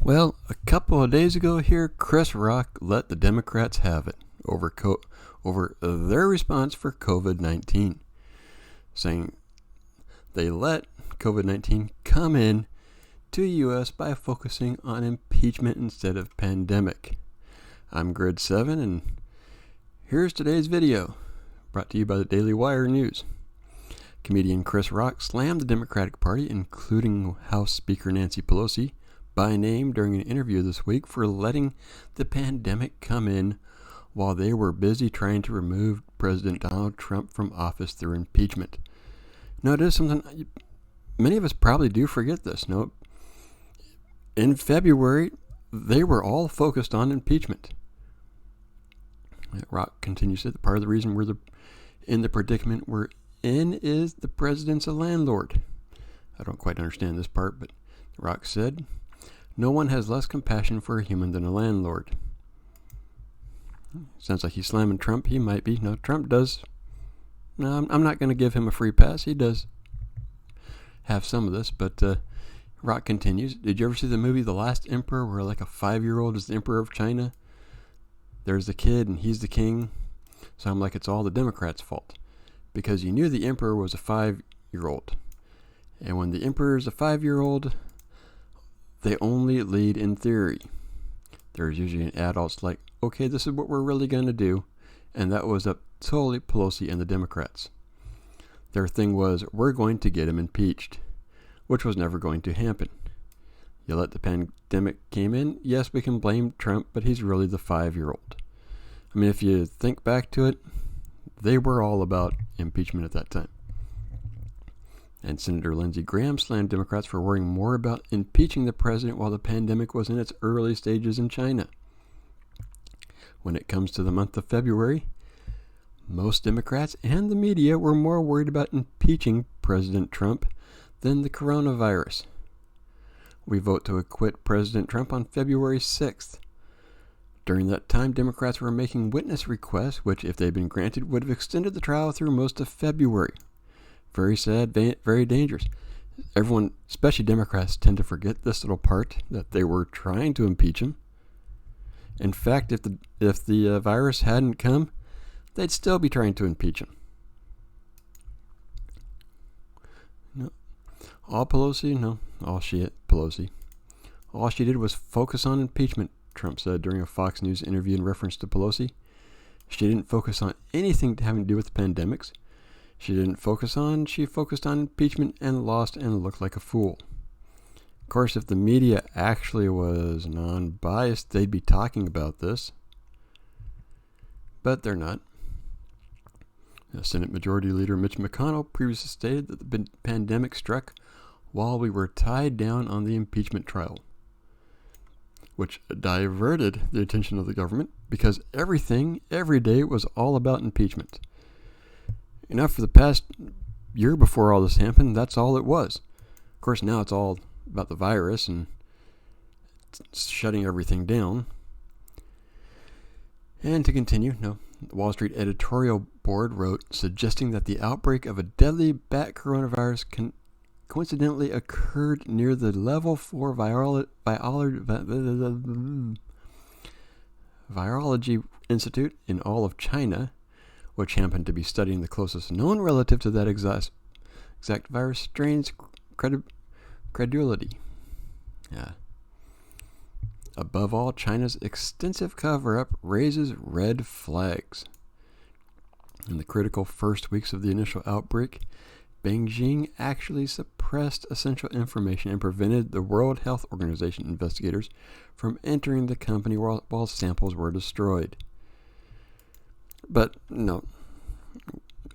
Well, a couple of days ago here, Chris Rock let the Democrats have it over their response for COVID-19, saying they let COVID-19 come in to the U.S. by focusing on impeachment instead of pandemic. I'm Grid 7, and here's today's video, brought to you by the Daily Wire News. Comedian Chris Rock slammed the Democratic Party, including House Speaker Nancy Pelosi, by name during an interview this week for letting the pandemic come in while they were busy trying to remove President Donald Trump from office through impeachment. Now, it is something many of us probably do forget this. No, in February, they were all focused on impeachment. Rock continues that part of the reason we're in the predicament we're in is the president's a landlord. I don't quite understand this part, but Rock said, "No one has less compassion for a human than a landlord." Sounds like he's slamming Trump. He might be. No, Trump does. No, I'm not going to give him a free pass. He does have some of this, but Rock continues. Did you ever see the movie The Last Emperor, where like a 5-year-old is the emperor of China? There's the kid and he's the king. So I'm like, it's all the Democrats' fault. Because you knew the emperor was a 5-year-old. And when the emperor is a 5-year-old, they only lead in theory. There's usually an adult's like, okay, this is what we're really going to do. And that was up totally Pelosi and the Democrats. Their thing was, we're going to get him impeached, which was never going to happen. You let the pandemic came in, yes, we can blame Trump, but he's really the 5-year-old. I mean, if you think back to it, they were all about impeachment at that time. And Senator Lindsey Graham slammed Democrats for worrying more about impeaching the president while the pandemic was in its early stages in China. When it comes to the month of February, most Democrats and the media were more worried about impeaching President Trump than the coronavirus. We vote to acquit President Trump on February 6th. During that time, Democrats were making witness requests, which, if they'd been granted, would have extended the trial through most of February. Very sad, very dangerous. Everyone, especially Democrats, tend to forget this little part, that they were trying to impeach him. In fact, if the virus hadn't come, they'd still be trying to impeach him. No, all she did was focus on impeachment, Trump said during a Fox News interview in reference to Pelosi. She didn't focus on anything having to do with the pandemics. She focused on impeachment and lost and looked like a fool. Of course, if the media actually was non-biased, they'd be talking about this. But they're not. Senate Majority Leader Mitch McConnell previously stated that the pandemic struck while we were tied down on the impeachment trial, which diverted the attention of the government because everything, every day, was all about impeachment. For the past year before all this happened, that's all it was. Of course, now it's all about the virus and shutting everything down. And to continue, the Wall Street editorial board wrote, suggesting that the outbreak of a deadly bat coronavirus coincidentally occurred near the level 4 virology institute in all of China, which happened to be studying the closest known relative to that exact virus, strains credulity. Above all, China's extensive cover-up raises red flags. In the critical first weeks of the initial outbreak, Beijing actually suppressed essential information and prevented the World Health Organization investigators from entering the company while samples were destroyed. But no,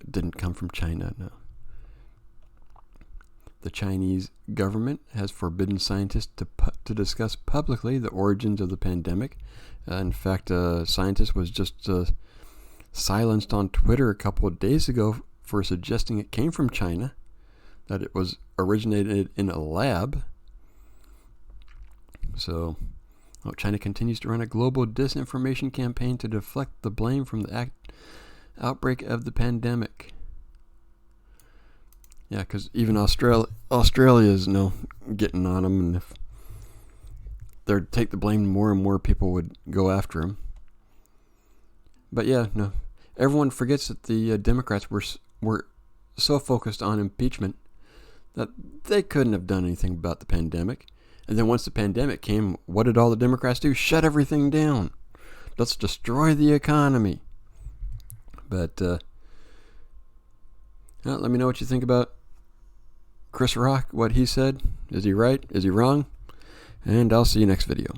it didn't come from China, no. The Chinese government has forbidden scientists to discuss publicly the origins of the pandemic. In fact, a scientist was just silenced on Twitter a couple of days ago for suggesting it came from China, that it was originated in a lab. So, China continues to run a global disinformation campaign to deflect the blame from the outbreak of the pandemic. Yeah, because even Australia is getting on them, and they'd take the blame, more and more people would go after him. But yeah, no, everyone forgets that the Democrats were so focused on impeachment that they couldn't have done anything about the pandemic. And then once the pandemic came, what did all the Democrats do? Shut everything down. Let's destroy the economy. But let me know what you think about Chris Rock, what he said. Is he right? Is he wrong? And I'll see you next video.